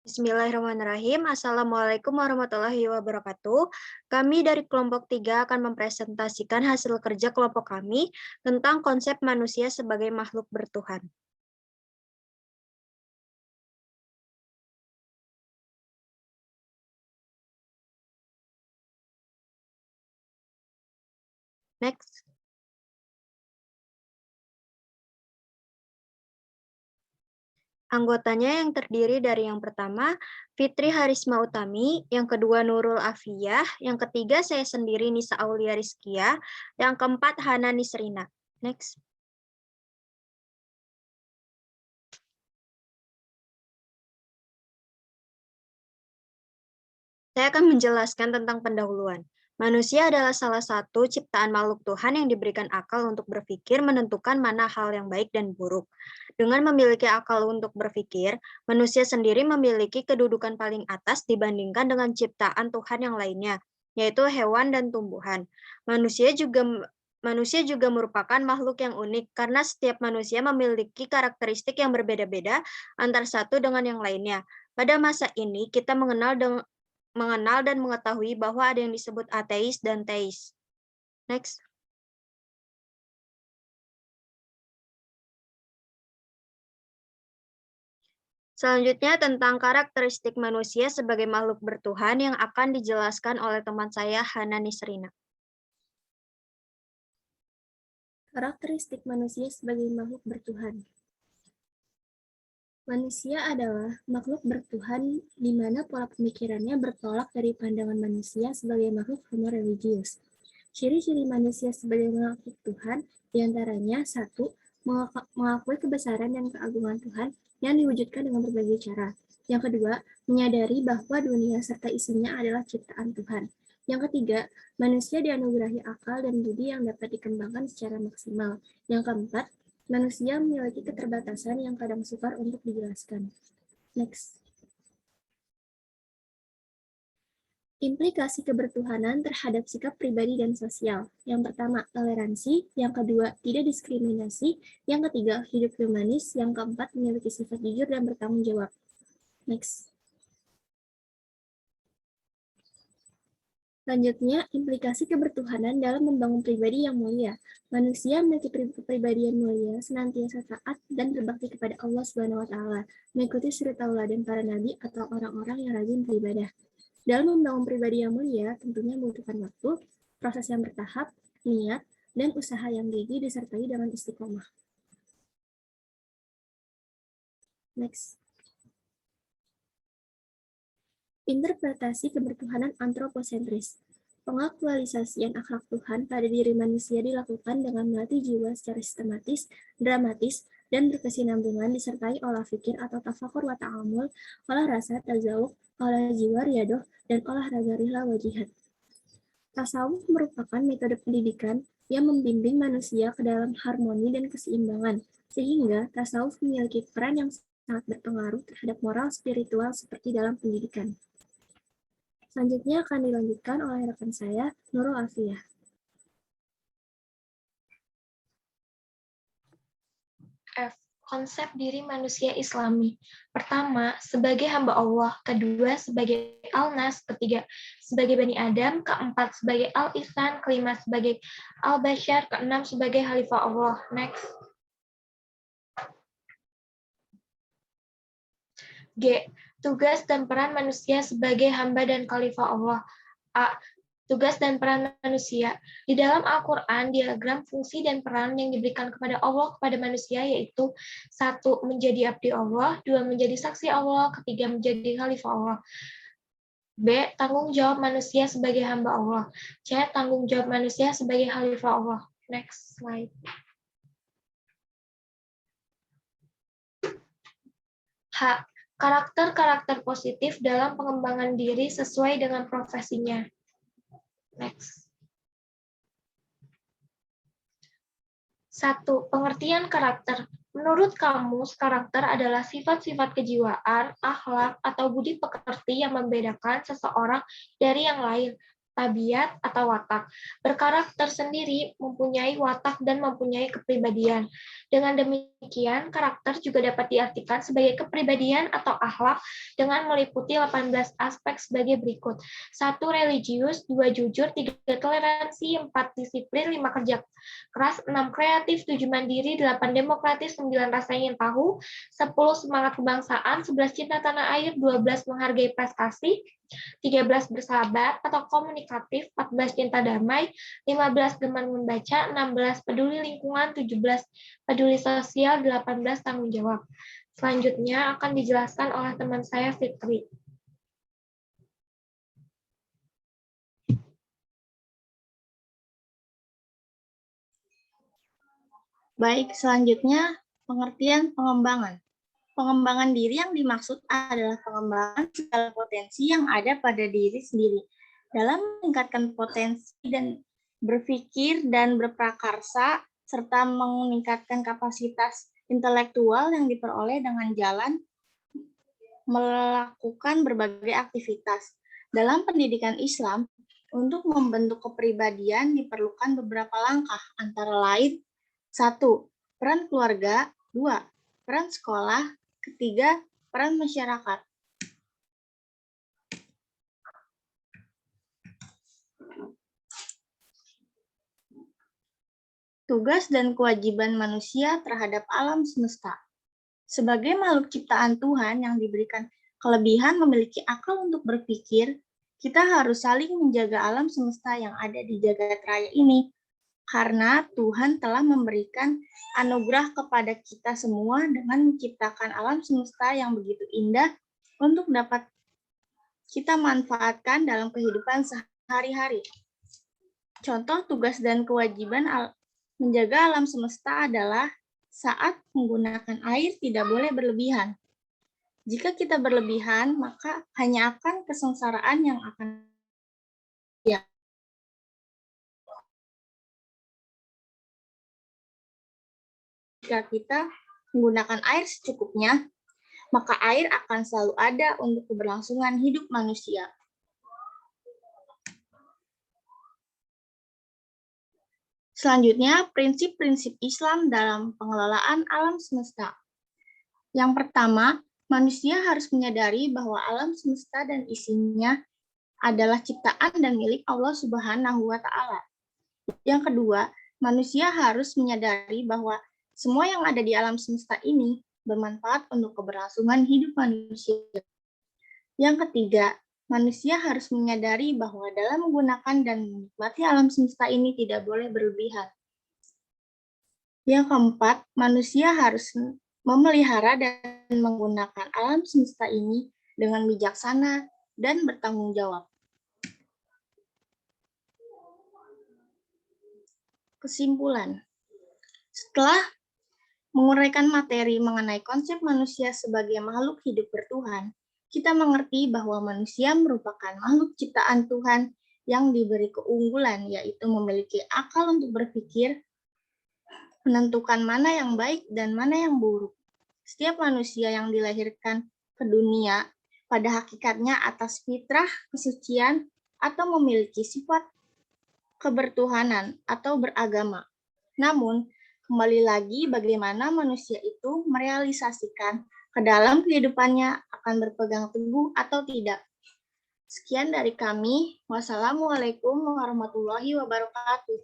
Bismillahirrahmanirrahim. Assalamualaikum warahmatullahi wabarakatuh. Kami dari kelompok 3 akan mempresentasikan hasil kerja kelompok kami tentang konsep manusia sebagai makhluk bertuhan. Next. Anggotanya yang terdiri dari yang pertama, Fitri Harisma Utami, yang kedua Nurul Afiyah, yang ketiga saya sendiri Nisa Aulia Rizkia, yang keempat Hana Nisrina. Next. Saya akan menjelaskan tentang pendahuluan. Manusia adalah salah satu ciptaan makhluk Tuhan yang diberikan akal untuk berpikir menentukan mana hal yang baik dan buruk. Dengan memiliki akal untuk berpikir, manusia sendiri memiliki kedudukan paling atas dibandingkan dengan ciptaan Tuhan yang lainnya, yaitu hewan dan tumbuhan. Manusia juga merupakan makhluk yang unik karena setiap manusia memiliki karakteristik yang berbeda-beda antara satu dengan yang lainnya. Pada masa ini, kita mengenal dan mengetahui bahwa ada yang disebut ateis dan teis. Next. Selanjutnya tentang karakteristik manusia sebagai makhluk bertuhan yang akan dijelaskan oleh teman saya, Hana Nisrina. Karakteristik manusia sebagai makhluk bertuhan. Manusia adalah makhluk bertuhan di mana pola pemikirannya bertolak dari pandangan manusia sebagai makhluk homo religius. Ciri-ciri manusia sebagai makhluk Tuhan diantaranya 1. Mengakui kebesaran dan keagungan Tuhan yang diwujudkan dengan berbagai cara. Yang kedua, menyadari bahwa dunia serta isinya adalah ciptaan Tuhan. Yang ketiga, manusia dianugerahi akal dan budi yang dapat dikembangkan secara maksimal. Yang keempat, manusia memiliki keterbatasan yang kadang sukar untuk dijelaskan. Next. Implikasi kebertuhanan terhadap sikap pribadi dan sosial. Yang pertama, toleransi. Yang kedua, tidak diskriminasi. Yang ketiga, hidup humanis. Yang keempat, memiliki sifat jujur dan bertanggung jawab. Next. Selanjutnya, implikasi kebertuhanan dalam membangun pribadi yang mulia. Manusia memiliki kepribadian mulia, senantiasa taat dan berbakti kepada Allah SWT, mengikuti suri tauladan para nabi atau orang-orang yang rajin beribadah. Dalam membangun pribadi yang mulia, tentunya membutuhkan waktu, proses yang bertahap, niat, dan usaha yang gigih disertai dengan istiqomah. Next. Interpretasi kebertuhanan antroposentris. Pengaktualisasian akhlak Tuhan pada diri manusia dilakukan dengan melatih jiwa secara sistematis, dramatis, dan berkesinambungan disertai olah fikir atau tafakur wa ta'amul, olah rasa, tazawuk, olah jiwa, riadoh, dan olahraga rihla wa jihad. Tasawuf merupakan metode pendidikan yang membimbing manusia ke dalam harmoni dan keseimbangan, sehingga tasawuf memiliki peran yang sangat berpengaruh terhadap moral spiritual seperti dalam pendidikan. Selanjutnya akan dilanjutkan oleh rekan saya, Nurul Afiyah. F. Konsep diri manusia Islami. Pertama, sebagai hamba Allah. Kedua, sebagai Al-Nas. Ketiga, sebagai Bani Adam. Keempat, sebagai Al-Ihsan. Kelima, sebagai Al-Bashar. Keenam, sebagai Khalifah Allah. Next. G. Tugas dan peran manusia sebagai hamba dan Khalifah Allah. A. Tugas dan peran manusia. Di dalam Al-Quran, diagram fungsi dan peran yang diberikan kepada Allah kepada manusia yaitu 1. Menjadi abdi Allah, 2. Menjadi saksi Allah, ketiga menjadi khalifah Allah. B. Tanggung jawab manusia sebagai hamba Allah. C. Tanggung jawab manusia sebagai khalifah Allah. Next slide. H. Karakter-karakter positif dalam pengembangan diri sesuai dengan profesinya. Next. 1. Pengertian karakter. Menurut kamus, karakter adalah sifat-sifat kejiwaan, akhlak, atau budi pekerti yang membedakan seseorang dari yang lain. tabiat atau watak. Berkarakter sendiri mempunyai watak dan mempunyai kepribadian. Dengan demikian, karakter juga dapat diartikan sebagai kepribadian atau akhlak dengan meliputi 18 aspek sebagai berikut. 1. Religius, 2. Jujur, 3. Toleransi, 4. Disiplin, 5. Kerja keras, 6. Kreatif, 7. Mandiri, 8. Demokratis, 9. Rasa ingin tahu, 10. Semangat kebangsaan, 11. Cinta tanah air, 12. Menghargai prestasi, 13 bersahabat atau komunikatif, 14 cinta damai, 15 gemar membaca, 16 peduli lingkungan, 17 peduli sosial, 18 tanggung jawab. Selanjutnya akan dijelaskan oleh teman saya Fitri. Baik, selanjutnya pengertian pengembangan. Pengembangan diri yang dimaksud adalah pengembangan segala potensi yang ada pada diri sendiri dalam meningkatkan potensi dan berpikir dan berprakarsa serta meningkatkan kapasitas intelektual yang diperoleh dengan jalan melakukan berbagai aktivitas. Dalam pendidikan Islam, untuk membentuk kepribadian diperlukan beberapa langkah, antara lain 1. Peran keluarga, 2. Peran sekolah, 3. Peran masyarakat. Tugas dan kewajiban manusia terhadap alam semesta. Sebagai makhluk ciptaan Tuhan yang diberikan kelebihan memiliki akal untuk berpikir, kita harus saling menjaga alam semesta yang ada di jagat raya ini. Karena Tuhan telah memberikan anugerah kepada kita semua dengan menciptakan alam semesta yang begitu indah untuk dapat kita manfaatkan dalam kehidupan sehari-hari. Contoh tugas dan kewajiban menjaga alam semesta adalah saat menggunakan air tidak boleh berlebihan. Jika kita berlebihan, maka hanya akan kesengsaraan yang akan jika kita menggunakan air secukupnya, maka air akan selalu ada untuk keberlangsungan hidup manusia. Selanjutnya, prinsip-prinsip Islam dalam pengelolaan alam semesta. Yang pertama, manusia harus menyadari bahwa alam semesta dan isinya adalah ciptaan dan milik Allah Subhanahu wa Ta'ala. Yang kedua, manusia harus menyadari bahwa semua yang ada di alam semesta ini bermanfaat untuk keberlangsungan hidup manusia. Yang ketiga, manusia harus menyadari bahwa dalam menggunakan dan menikmati alam semesta ini tidak boleh berlebihan. Yang keempat, manusia harus memelihara dan menggunakan alam semesta ini dengan bijaksana dan bertanggung jawab. Kesimpulan, setelah menguraikan materi mengenai konsep manusia sebagai makhluk hidup bertuhan, kita mengerti bahwa manusia merupakan makhluk ciptaan Tuhan yang diberi keunggulan, yaitu memiliki akal untuk berpikir, menentukan mana yang baik dan mana yang buruk. Setiap manusia yang dilahirkan ke dunia pada hakikatnya atas fitrah, kesucian, atau memiliki sifat kebertuhanan atau beragama. Namun, kembali lagi bagaimana manusia itu merealisasikan ke dalam kehidupannya akan berpegang teguh atau tidak. Sekian dari kami. Wassalamualaikum warahmatullahi wabarakatuh.